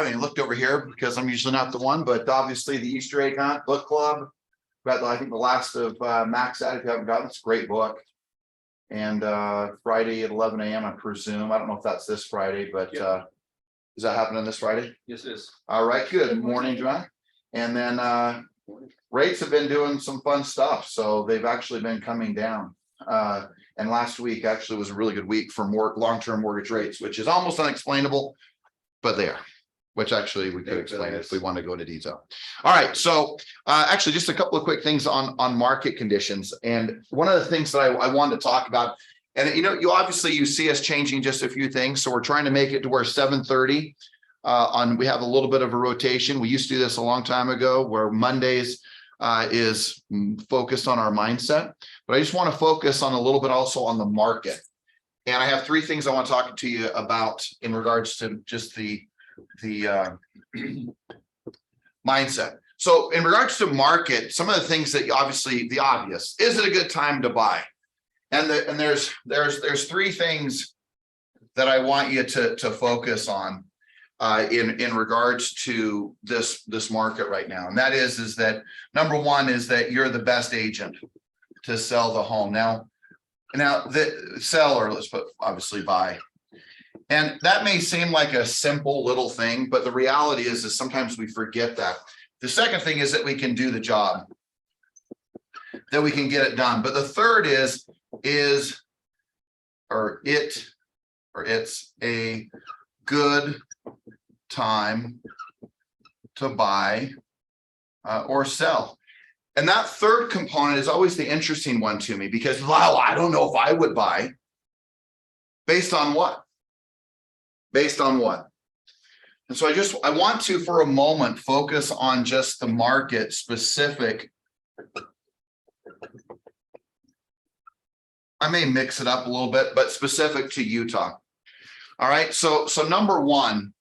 I looked over here because I'm usually not the one, but obviously the Easter egg hunt book club. Got I think the last of Max Out. If you haven't gotten it, it's a great book. And Friday at 11 a.m. I presume. I don't know if that's this Friday, but is that happening this Friday? Yes, it is. All right, good morning, John. And then rates have been doing some fun stuff, so they've actually been coming down. And last week actually was a really good week for more long-term mortgage rates, which is almost unexplainable, but they are. Which actually we could explain if we want to go into detail. All right, so actually just a couple of quick things on market conditions. And one of the things that I wanted to talk about, and you obviously you see us changing just a few things. So we're trying to make it to where 7:30 we have a little bit of a rotation. We used to do this a long time ago where Mondays is focused on our mindset, but I just want to focus on a little bit also on the market. And I have three things I want to talk to you about in regards to just the mindset. So in regards to market, some of the things that obviously the obvious, is it a good time to buy? And there's three things that I want you to focus on in regards to this market right now. And that is that number one is that you're the best agent to sell the home. Now the seller, let's put obviously buy. And that may seem like a simple little thing, but the reality is sometimes we forget that. The second thing is that we can do the job, that we can get it done. But the third is it's a good time to buy or sell. And that third component is always the interesting one to me because, well, I don't know if I would buy. Based on what? Based on what? And so I want to, for a moment, focus on just the market specific. I may mix it up a little bit, but specific to Utah. All right. So number one,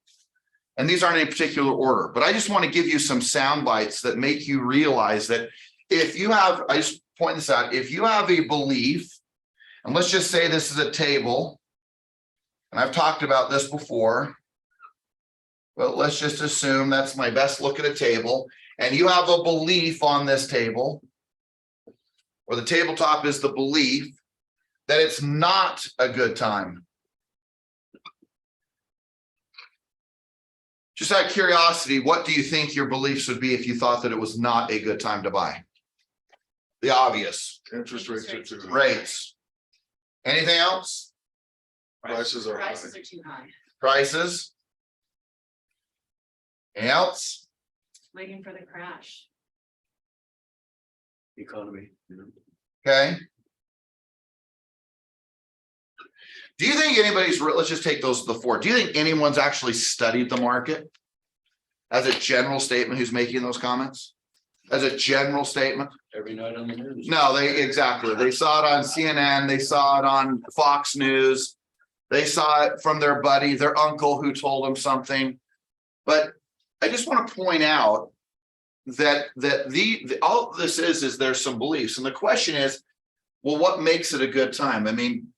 and these aren't in any particular order, but I just want to give you some sound bites that make you realize that if you have, I just point this out, if you have a belief, and let's just say this is a table. And I've talked about this before, but let's just assume that's my best look at a table. And you have a belief on this table, or the tabletop is the belief that it's not a good time. Just out of curiosity, what do you think your beliefs would be if you thought that it was not a good time to buy? The obvious. Interest rates are too high. Rates. Anything else? Prices are high. too high. Prices. Anything else? Waiting for the crash. Economy. Okay. Do you think anybody's, let's just take those the four. Do you think anyone's actually studied the market as a general statement who's making those comments? As a general statement? Every night on the news. No, exactly. They saw it on CNN. They saw it on Fox News. They saw it from their buddy, their uncle who told them something. But I just want to point out that all this is there's some beliefs. And the question is, well, what makes it a good time? I mean,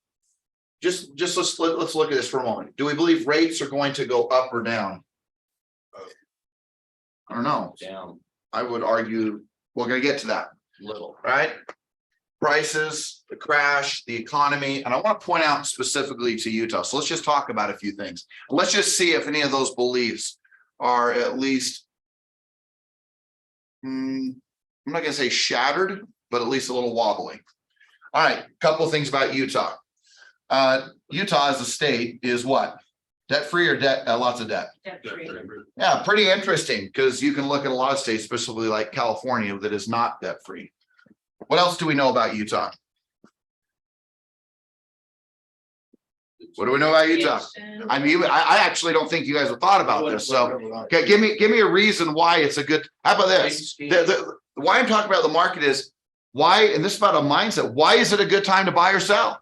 just let's look at this for a moment. Do we believe rates are going to go up or down? I don't know. Down. I would argue we're going to get to that. Little. Right? Prices, the crash, the economy, and I want to point out specifically to Utah. So let's just talk about a few things. Let's just see if any of those beliefs are at least, I'm not going to say shattered, but at least a little wobbly. All right, a couple of things about Utah. Utah as a state is what? Debt free or debt? Lots of debt. Debt free. Yeah, pretty interesting because you can look at a lot of states, especially like California, that is not debt free. What else do we know about Utah? What do we know about Utah? I mean, I actually don't think you guys have thought about this. So, okay, give me a reason why it's a good. How about this? Why I'm talking about the market is why, and this is about a mindset. Why is it a good time to buy or sell?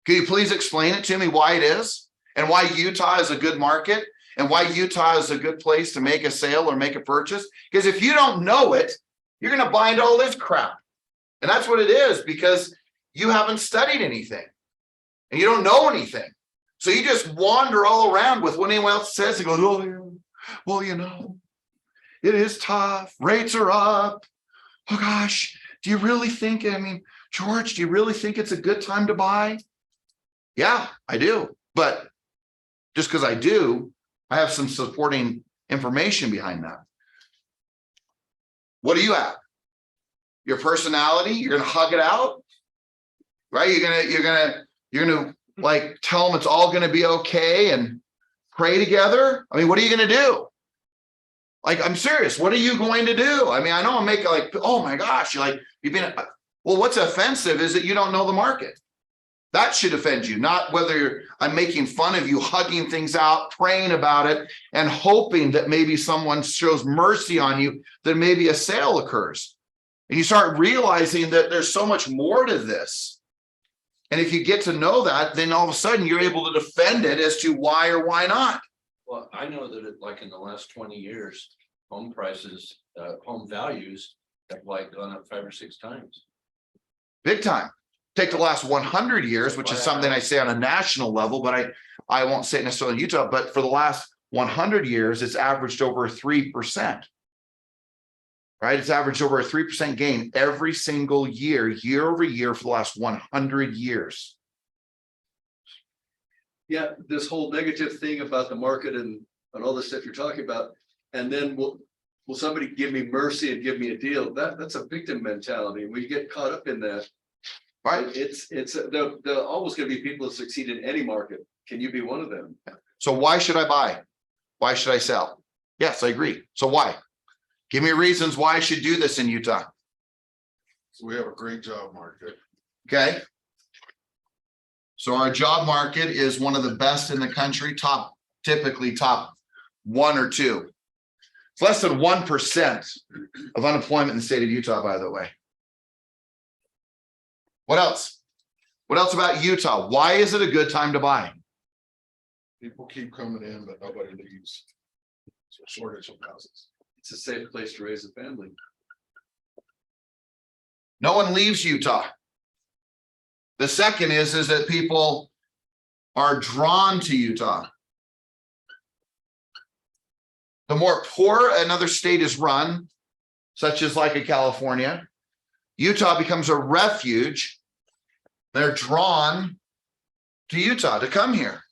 Can you please explain it to me why it is and why Utah is a good market and why Utah is a good place to make a sale or make a purchase? Because if you don't know it, you're going to buy into all this crap. And that's what it is because you haven't studied anything and you don't know anything. So you just wander all around with what anyone else says and go, oh, Well, you know, it is tough. Rates are up. Oh gosh, do you really think, I mean, George, do you really think it's a good time to buy? Yeah, I do. But just because I do, I have some supporting information behind that. What do you have? Your personality, you're gonna hug it out, right? You're gonna like tell them it's all gonna be okay and pray together. I mean, what are you gonna do? Like, I'm serious. What are you going to do? I mean, I know I'm making like, oh my gosh, you're like, you've been, well, what's offensive is that you don't know the market. That should offend you, not whether I'm making fun of you, hugging things out, praying about it, and hoping that maybe someone shows mercy on you, that maybe a sale occurs. And you start realizing that there's so much more to this. And if you get to know that, then all of a sudden you're able to defend it as to why or why not. Well, I know that like in the last 20 years, home prices, home values have like gone up 5 or 6 times. Big time. Take the last 100 years, which is something I say on a national level, but I won't say it necessarily in Utah, but for the last 100 years, it's averaged over 3%. Right? It's averaged over a 3% gain every single year, year over year for the last 100 years. Yeah, this whole negative thing about the market and all this stuff you're talking about, and then will somebody give me mercy and give me a deal? That's a victim mentality. We get caught up in that. Right? There always going to be people that succeed in any market. Can you be one of them? So why should I buy? Why should I sell? Yes, I agree. So why? Give me reasons why I should do this in Utah. So we have a great job market. Okay. So our job market is one of the best in the country, typically top 1 or 2. It's less than 1% of unemployment in the state of Utah, by the way. What else? What else about Utah? Why is it a good time to buy? People keep coming in, but nobody leaves. So shortage of houses. It's a safe place to raise a family. No one leaves Utah. The second is that people are drawn to Utah. The more poor another state is run, such as like a California, Utah becomes a refuge. They're drawn to Utah to come here.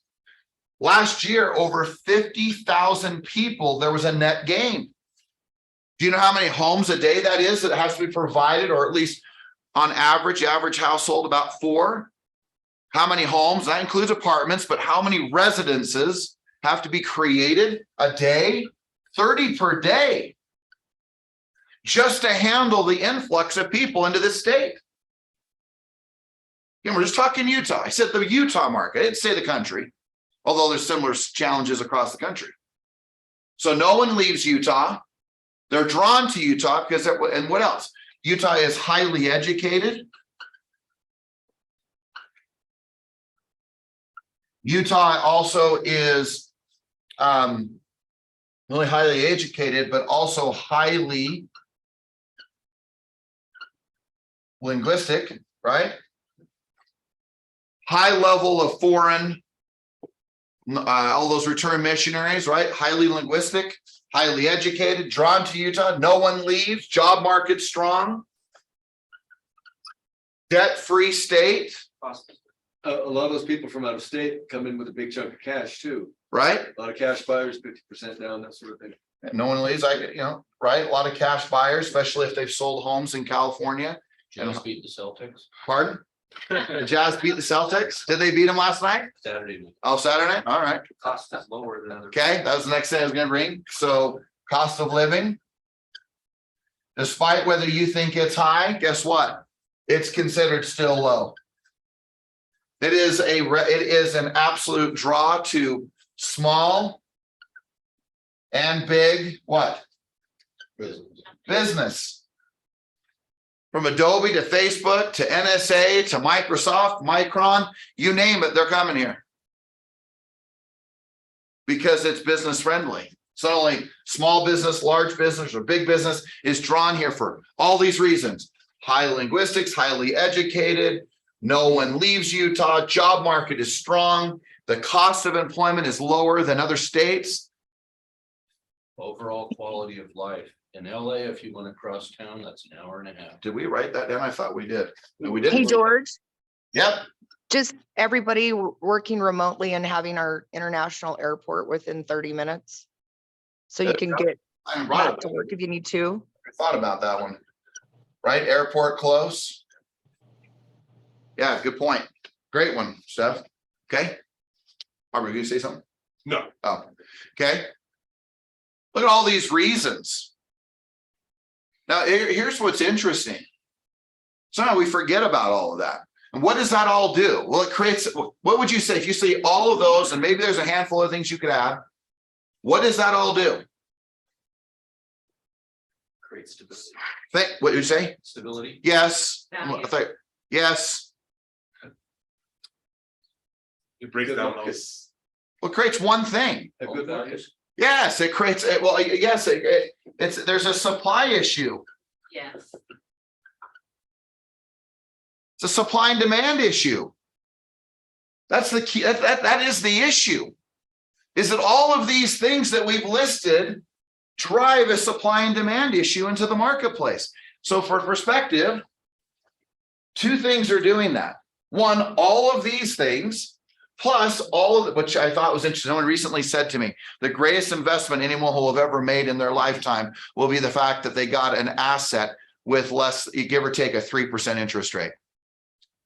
Last year, over 50,000 people, there was a net gain. Do you know how many homes a day that is that has to be provided, or at least on average household about 4? How many homes? That includes apartments, but how many residences have to be created a day? 30 per day. Just to handle the influx of people into this state. Again, we're just talking Utah. I said the Utah market. I didn't say the country, although there's similar challenges across the country. So no one leaves Utah. They're drawn to Utah because, and what else? Utah is highly educated. Utah also is not only highly educated, but also highly linguistic, right? High level of foreign, all those return missionaries, right? Highly linguistic, highly educated, drawn to Utah. No one leaves. Job market strong. Debt-free state. A lot of those people from out of state come in with a big chunk of cash too. Right? A lot of cash buyers, 50% down, that sort of thing. No one leaves. Right? A lot of cash buyers, especially if they've sold homes in California. Jazz beat the Celtics Pardon? The Jazz beat the Celtics. Did they beat them last night? Saturday night. Oh, Saturday night. All right. Cost is lower than other. Okay, that was the next thing I was going to bring. So, cost of living, despite whether you think it's high, guess what? It's considered still low. It is an absolute draw to small and big what? Business. From Adobe to Facebook to NSA to Microsoft, Micron, you name it, they're coming here. Because it's business friendly. So not only small business, large business, or big business is drawn here for all these reasons. High linguistics, highly educated, no one leaves Utah, job market is strong, the cost of employment is lower than other states. overall quality of life. In LA, if you went across town, that's an hour and a half. Did we write that down? I thought we did. No, we didn't. Hey, George, Yep. just everybody working remotely and having our international airport within 30 minutes. So you can get I brought back to it. work if you need to. I thought about that one. Right, airport close. Yeah, good point. Great one, Steph. Okay. Are you say something? No. Oh, okay. Look at all these reasons. Now, here's what's interesting. Somehow we forget about all of that. And what does that all do? Well, it creates, what would you say if you see all of those, and maybe there's a handful of things you could add? What does that all do? Create stability. What did you say? Stability. Yes. Value. Yes. It breaks down those. Well, it creates one thing. A good market. Yes, it creates, well, yes, it's, there's a supply issue. Yes. It's a supply and demand issue. That's the key. That is the issue. Is that all of these things that we've listed drive a supply and demand issue into the marketplace. So for perspective, two things are doing that. One, all of these things, plus all of which I thought was interesting. Someone recently said to me, the greatest investment anyone will have ever made in their lifetime will be the fact that they got an asset with less, give or take, a 3% interest rate.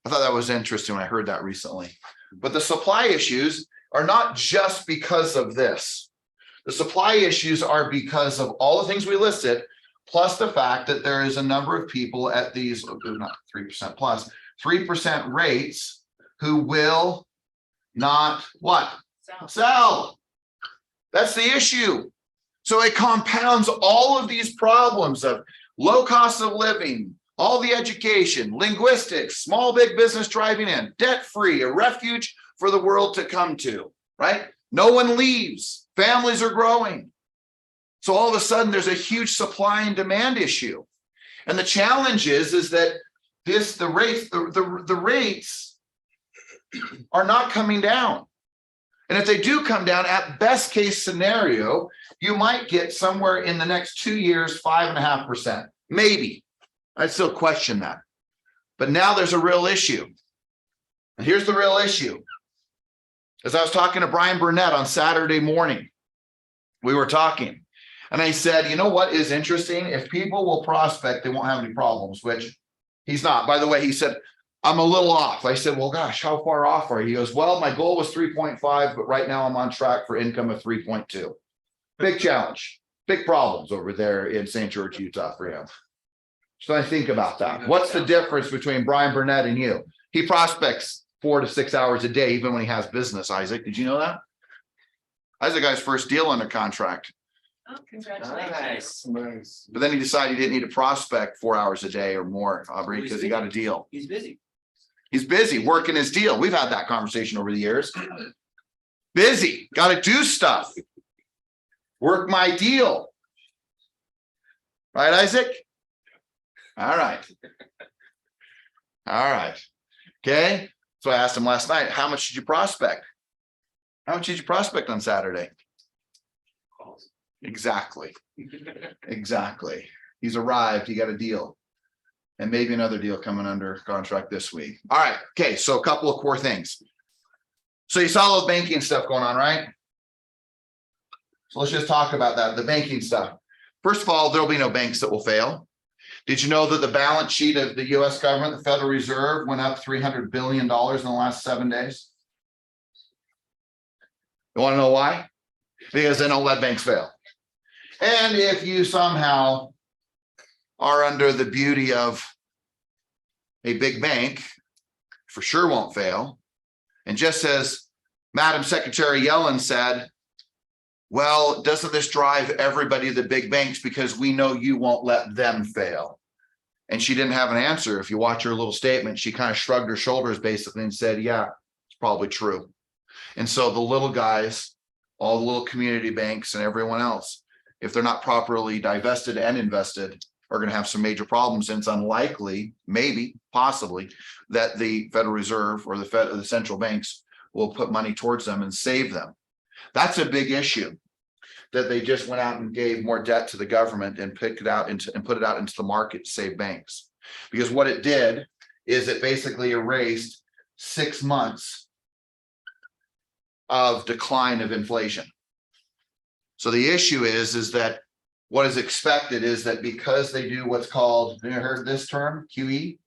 I thought that was interesting when I heard that recently. But the supply issues are not just because of this. The supply issues are because of all the things we listed, plus the fact that there is a number of people at these, not 3% plus, 3% rates who will not what? Sell. That's the issue. So it compounds all of these problems of low cost of living, all the education, linguistics, small, big business driving in, debt-free, a refuge for the world to come to, right? No one leaves. Families are growing. So all of a sudden there's a huge supply and demand issue. And the challenge is that the rates are not coming down. And if they do come down, at best case scenario, you might get somewhere in the next 2 years, 5.5%, maybe. I'd still question that. But now there's a real issue. And here's the real issue. As I was talking to Brian Burnett on Saturday morning, we were talking, and I said, you know what is interesting? If people will prospect, they won't have any problems, which he's not. By the way, he said, I'm a little off. I said, well, gosh, how far off are you? He goes, well, my goal was 3.5, but right now I'm on track for income of 3.2. Big challenge, big problems over there in St. George, Utah for him. So I think about that. What's the difference between Brian Burnett and you? He prospects 4 to 6 hours a day, even when he has business, Isaac. Did you know that? That's the guy's first deal under contract. Oh, congratulations. Nice. But then he decided he didn't need to prospect 4 hours a day or more, Aubrey, because he got a deal. He's busy. He's busy working his deal. We've had that conversation over the years. Busy, got to do stuff. Work my deal. Right, Isaac? All right. All right. Okay. So I asked him last night, how much did you prospect? How much did you prospect on Saturday? Exactly. Exactly. He's arrived. He got a deal. And maybe another deal coming under contract this week. All right. Okay. So a couple of core things. So you saw the banking stuff going on, right? So let's just talk about that. The banking stuff. First of all, there'll be no banks that will fail. Did you know that the balance sheet of the US government, the Federal Reserve, went up $300 billion in the last 7 days? You want to know why? Because they don't let banks fail. And if you somehow are under the beauty of a big bank, for sure won't fail. And just as Madam Secretary Yellen said, well, doesn't this drive everybody to the big banks because we know you won't let them fail? And she didn't have an answer. If you watch her little statement, she kind of shrugged her shoulders basically and said, yeah, it's probably true. And so the little guys, all the little community banks and everyone else, if they're not properly divested and invested, are going to have some major problems. And it's unlikely, maybe, possibly, that the Federal Reserve or the central banks will put money towards them and save them. That's a big issue. that they just went out and gave more debt to the government and picked it out into and put it out into the market to save banks. Because what it did is it basically erased 6 months of decline of inflation. So the issue is that what is expected is that because they do what's called, have you heard this term, QE?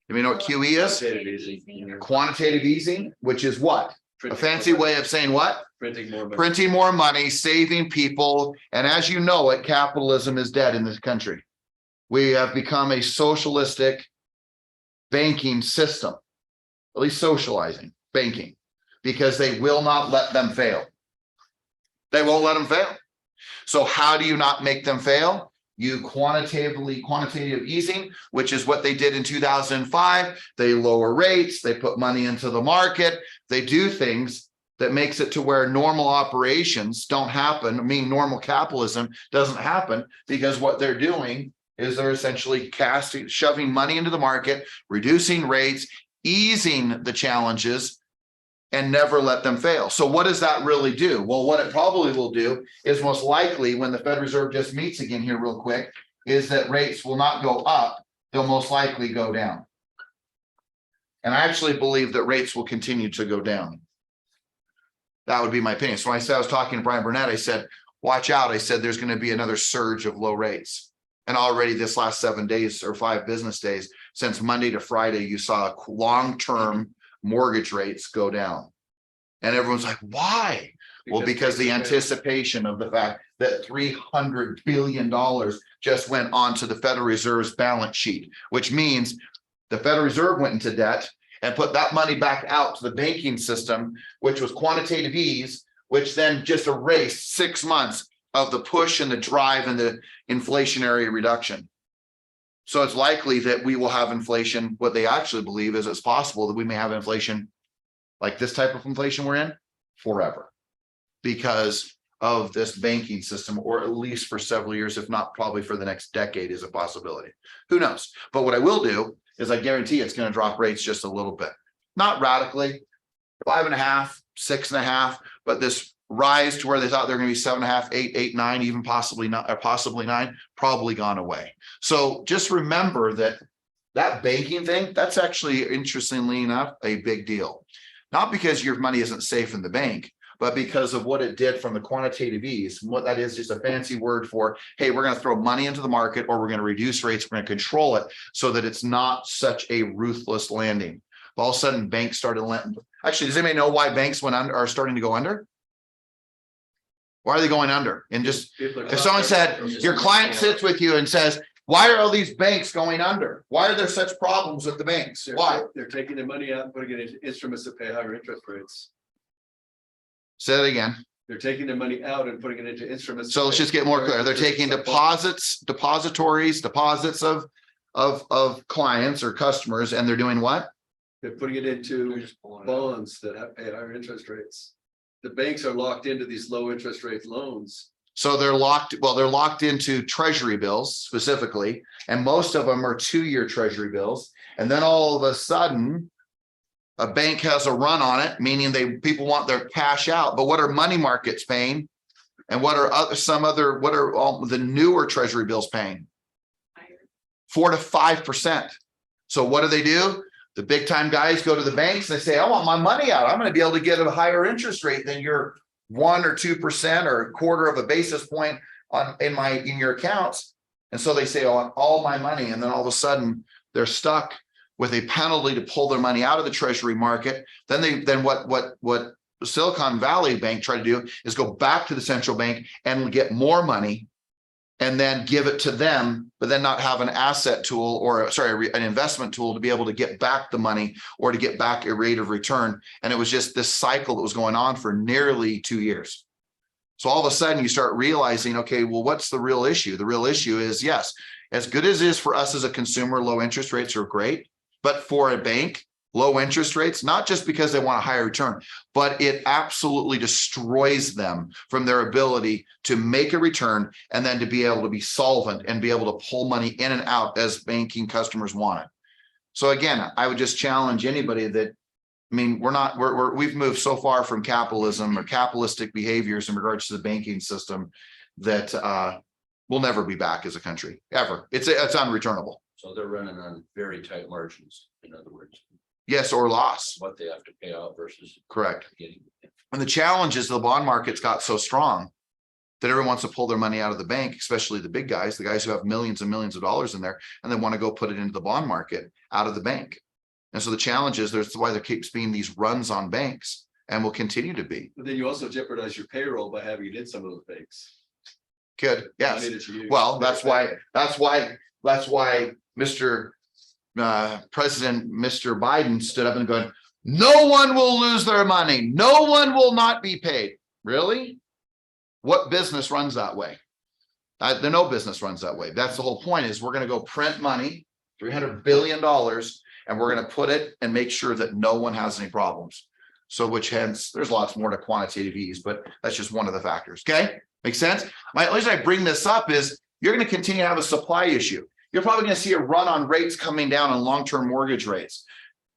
You know what QE is? Quantitative easing. Quantitative easing, which is what? A Printing fancy more way of saying what? Printing more money. Printing more money, saving people. And as you know it, capitalism is dead in this country. We have become a socialistic banking system, at least socializing banking, because they will not let them fail. They won't let them fail. So how do you not make them fail? You quantitative easing, which is what they did in 2005. They lower rates, they put money into the market, they do things that makes it to where normal operations don't happen. I mean, normal capitalism doesn't happen, because what they're doing is they're essentially shoving money into the market, reducing rates, easing the challenges, and never let them fail. So what does that really do? Well, what it probably will do is most likely when the Fed Reserve just meets again here real quick, is that rates will not go up, they'll most likely go down. And I actually believe that rates will continue to go down. That would be my opinion. So when I was talking to Brian Burnett, I said, watch out. I said, there's going to be another surge of low rates. And already this last 7 days or 5 business days, since Monday to Friday, you saw long-term mortgage rates go down. And everyone's like, why? Well, because the anticipation of the fact that $300 billion just went onto the Federal Reserve's balance sheet, which means the Federal Reserve went into debt and put that money back out to the banking system, which was quantitative ease, which then just erased 6 months of the push and the drive and the inflationary reduction. So it's likely that we will have inflation. What they actually believe is it's possible that we may have inflation like this type of inflation we're in forever, because of this banking system, or at least for several years, if not probably for the next decade is a possibility. Who knows? But what I will do is I guarantee it's going to drop rates just a little bit, not radically, 5.5, 6.5, but this rise to where they thought they're going to be 7.5, 8, 8, 9, even possibly not, or possibly 9, probably gone away. So just remember that that banking thing, that's actually, interestingly enough, a big deal. Not because your money isn't safe in the bank, but because of what it did from the quantitative ease. And what that is just a fancy word for, hey, we're going to throw money into the market, or we're going to reduce rates, we're going to control it so that it's not such a ruthless landing. All of a sudden, banks started lending. Actually, does anybody know why banks are starting to go under? Why are they going under? And just, if someone said, your client sits with you and says, why are all these banks going under? Why are there such problems with the banks? Why? They're taking their money out and putting it into instruments that pay higher interest rates. Say that again. They're taking their money out and putting it into instruments. So let's just get more clear. They're taking deposits of clients or customers, and they're doing what? They're putting it into bonds that pay higher interest rates. The banks are locked into these low interest rate loans. So they're locked into treasury bills specifically, and most of them are 2-year treasury bills. And then all of a sudden, a bank has a run on it, meaning people want their cash out. But what are money markets paying? And what are all the newer treasury bills paying? 4 to 5%. So what do? The big time guys go to the banks and they say, I want my money out. I'm going to be able to get a higher interest rate than your 1 or 2% or 1/4 of a basis point in your accounts. And so they say, I want all my money. And then all of a sudden they're stuck with a penalty to pull their money out of the treasury market. Then what Silicon Valley Bank tried to do is go back to the central bank and get more money and then give it to them, but then not have an asset tool an investment tool to be able to get back the money or to get back a rate of return. And it was just this cycle that was going on for nearly 2 years. So all of a sudden you start realizing, okay, well, what's the real issue? The real issue is, yes, as good as it is for us as a consumer, low interest rates are great. But for a bank, low interest rates, not just because they want a higher return, but it absolutely destroys them from their ability to make a return and then to be able to be solvent and be able to pull money in and out as banking customers want it. So again, I would just challenge anybody that I mean, we've moved so far from capitalism or capitalistic behaviors in regards to the banking system that we'll never be back as a country, ever. It's unreturnable. So they're running on very tight margins, in other words, Yes, or loss. what they have to pay out versus Correct. getting. And the challenge is the bond market's got so strong that everyone wants to pull their money out of the bank, especially the big guys, the guys who have millions and millions of dollars in there, and they want to go put it into the bond market out of the bank. And so the challenge is that's why there keeps being these runs on banks and will continue to be. But then you also jeopardize your payroll by having it in some of those banks. Good, yes. Money that you use. Well, that's why Mr. President, Mr. Biden stood up and going, no one will lose their money. No one will not be paid. Really? What business runs that way? There no business runs that way. That's the whole point is we're going to go print money, $300 billion, and we're going to put it and make sure that no one has any problems. So which hence there's lots more to quantitative ease, but that's just one of the factors. Okay. Makes sense? The reason I bring this up is you're going to continue to have a supply issue. You're probably going to see a run on rates coming down on long-term mortgage rates.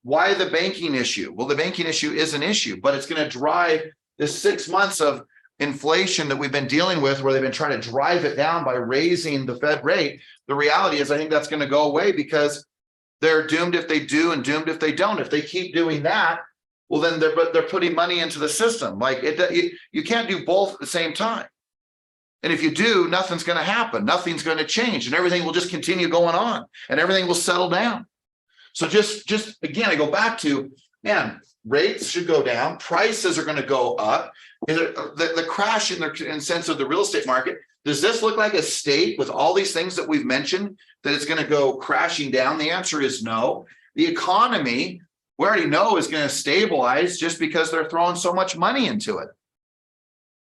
Why the banking issue? Well, the banking issue is an issue, but it's going to drive this 6 months of inflation that we've been dealing with, where they've been trying to drive it down by raising the Fed rate. The reality is I think that's going to go away because they're doomed if they do and doomed if they don't. If they keep doing that, well, then they're putting money into the system. Like you can't do both at the same time. And if you do, nothing's going to happen. Nothing's going to change, and everything will just continue going on, and everything will settle down. So just again, I go back to, man, rates should go down. Prices are going to go up. The crash in the sense of the real estate market. Does this look like a state with all these things that we've mentioned that it's going to go crashing down? The answer is no. The economy, we already know, is going to stabilize just because they're throwing so much money into it.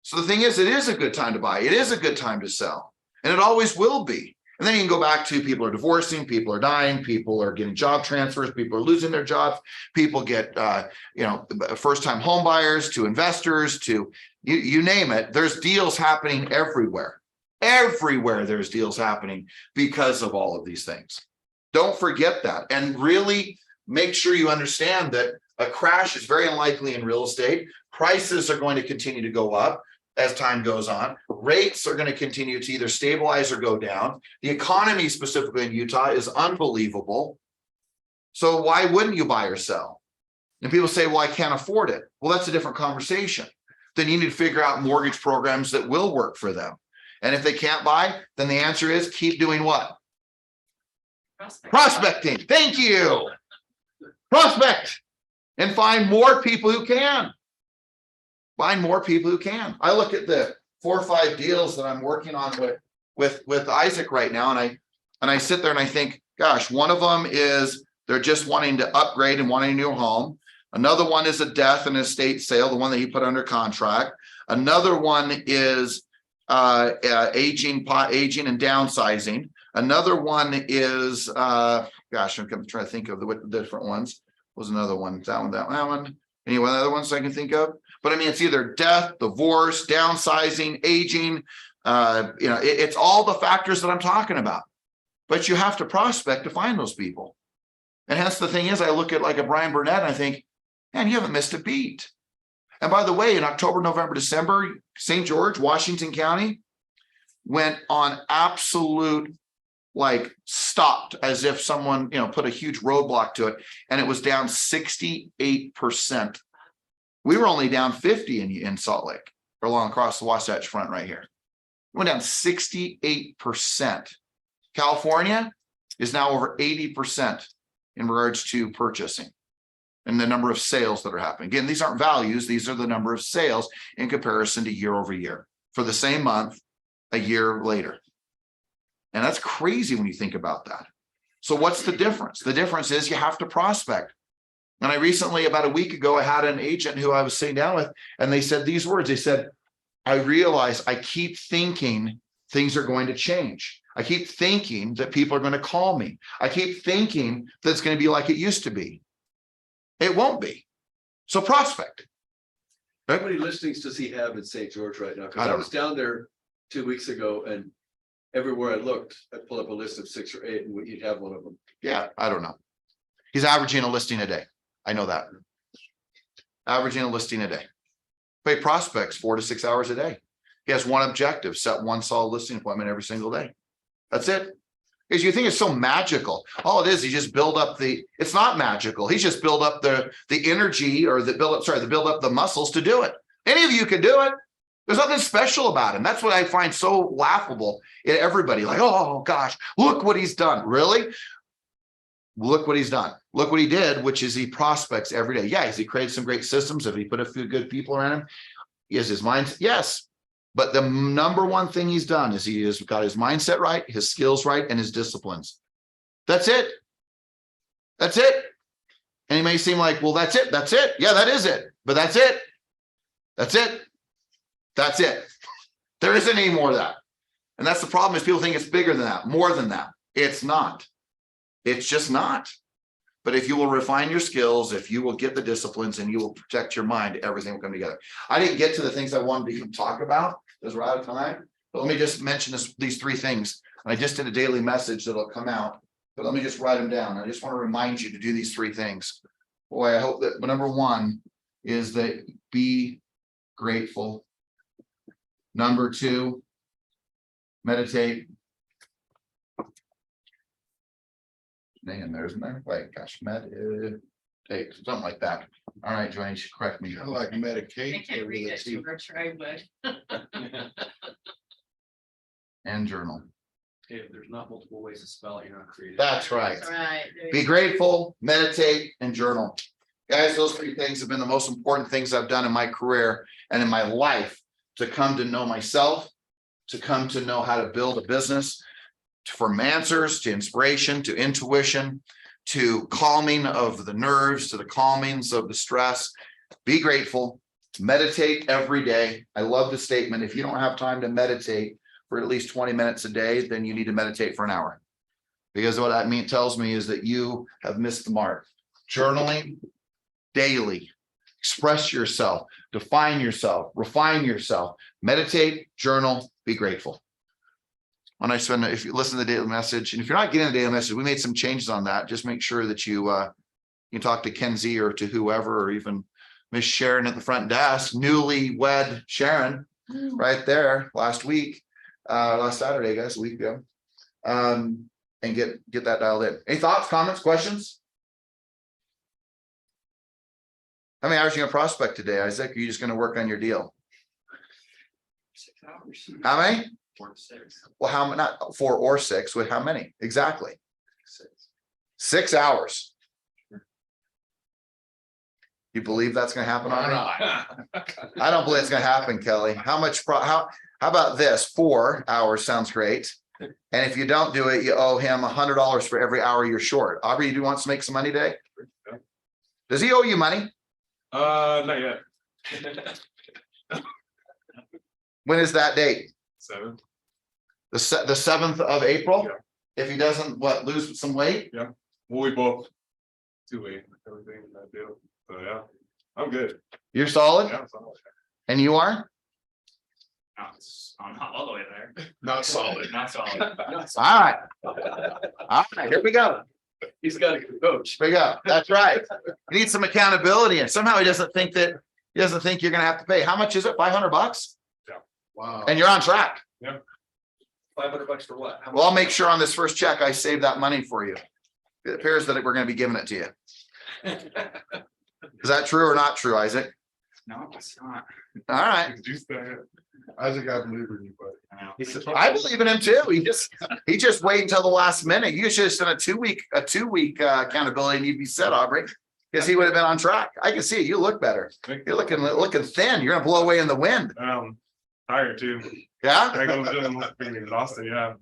So the thing is, it is a good time to buy. It is a good time to sell, and it always will be. And then you can go back to people are divorcing, people are dying, people are getting job transfers, people are losing their jobs, people get, first-time home buyers to investors to you name it. There's deals happening everywhere. Everywhere there's deals happening because of all of these things. Don't forget that, and really make sure you understand that a crash is very unlikely in real estate. Prices are going to continue to go up as time goes on. Rates are going to continue to either stabilize or go down. The economy, specifically in Utah, is unbelievable. So why wouldn't you buy or sell? And people say, well, I can't afford it. Well, that's a different conversation. Then you need to figure out mortgage programs that will work for them. And if they can't buy, then the answer is keep doing what? Prospecting. Thank you. Prospect and find more people who can. Find more people who can. I look at the 4 or 5 deals that I'm working on with Isaac right now, and I sit there and I think, gosh, one of them is they're just wanting to upgrade and wanting a new home. Another one is a death and estate sale, the one that he put under contract. Another one is aging and downsizing. Another one is gosh, I'm trying to think of the different ones. What was another one? That one. Any other ones I can think of? But I mean, it's either death, divorce, downsizing, aging. It's all the factors that I'm talking about. But you have to prospect to find those people. And hence the thing is, I look at like a Brian Burnett and I think, man, you haven't missed a beat. And by the way, in October, November, December, St. George, Washington County went on absolute stopped, as if someone put a huge roadblock to it, and it was down 68%. We were only down 50 in Salt Lake, or along across the Wasatch Front right here. It went down 68%. California is now over 80% in regards to purchasing and the number of sales that are happening. Again, these aren't values, these are the number of sales in comparison to year over year for the same month a year later. And that's crazy when you think about that. So what's the difference? The difference is you have to prospect. And I recently, about a week ago, I had an agent who I was sitting down with, and they said these words. They said, I realize I keep thinking things are going to change. I keep thinking that people are going to call me. I keep thinking that it's going to be like it used to be. It won't be. So prospect. How many listings does he have in St. George right now? I Because I don't was down there 2 weeks ago, and everywhere I looked, I pulled up a list of 6 or 8, and you'd have one of them. Yeah, I don't know. He's averaging a listing a day. I know that. averaging a listing a day. Pay prospects 4 to 6 hours a day. He has one objective, set one solid listing appointment every single day. That's it. Because you think it's so magical. All it is, he just build up it's not magical. He's just build up the energy or build up the muscles to do it. Any of you can do it. There's nothing special about him. That's what I find so laughable in everybody. Like, oh gosh, look what he's done. Really? Look what he's done. Look what he did, which is he prospects every day. Yeah, has he created some great systems? Have he put a few good people around him? Is his mind? Yes. But the number one thing he's done is he has got his mindset right, his skills right, and his disciplines. That's it. That's it. And he may seem like, well, that's it. That's it. Yeah, that is it. But that's it. That's it. That's it. There isn't any more of that. And that's the problem, is people think it's bigger than that, more than that. It's not. It's just not. But if you will refine your skills, if you will get the disciplines and you will protect your mind, everything will come together. I didn't get to the things I wanted to even talk about because we're out of time. But let me just mention these 3 things. I just did a daily message that'll come out, but let me just write them down. I just want to remind you to do these 3 things. Boy, I hope that number 1 is that be grateful. Number 2, meditate. Man, there's no wait, gosh, meditate, something like that. All right, Joanne, you should correct me. I like I medicate. can't read it, George, I would. And journal. If there's not multiple ways to spell it, you're not creative. That's right. That's right. Be grateful, meditate, and journal. Guys, those 3 things have been the most important things I've done in my career and in my life to come to know myself, to come to know how to build a business, from answers to inspiration, to intuition, to calming of the nerves, to the calmings of the stress. Be grateful, meditate every day. I love the statement. If you don't have time to meditate for at least 20 minutes a day, then you need to meditate for an hour. Because what that tells me is that you have missed the mark. Journaling daily, express yourself, define yourself, refine yourself, meditate, journal, be grateful. When I spend, if you listen to the daily message, and if you're not getting the daily message, we made some changes on that. Just make sure that you talk to Kenzie or to whoever, or even Miss Sharon at the front desk, newlywed Sharon, right there last Saturday, guys, a week ago, and get that dialed in. Any thoughts, comments, questions? How many hours are you gonna prospect today, Isaac? Or are you just gonna work on your deal? 6 hours. How many? 4 to 6. Well, how many? Not 4 or 6. With how many exactly? 6. 6 hours. You believe that's going to happen? I don't believe it's going to happen, Kelly. How about this? 4 hours sounds great. And if you don't do it, you owe him $100 for every hour you're short. Aubrey, you do want to make some money today? Does he owe you money? Not yet. When is that date? 7. The 7th of April? Yeah. If he doesn't, lose some weight? Well, we both do everything in that deal. So yeah, I'm good. You're solid? Yeah, I'm solid. And you are? I'm not all the way there. Not solid. Not solid. All right. All right, here we go. He's got a good coach. Here we go. That's right. You need some accountability, and somehow he doesn't think you're gonna have to pay. How much is it? $500? Wow. And you're on track. $500 for what? Well, I'll make sure on this first check I save that money for you. It appears that we're gonna be giving it to you. Is that true or not true, Isaac? No, it's not. All right. Juice that. Isaac, I believe in you, buddy. I know. I believe in him too. He just wait until the last minute. You should have done a two week accountability and you'd be set, Aubrey. Because he would have been on track. I can see it. You look better. You're looking thin. You're gonna blow away in the wind. Tired too. Yeah? I go to the gym, being exhausted. Yeah.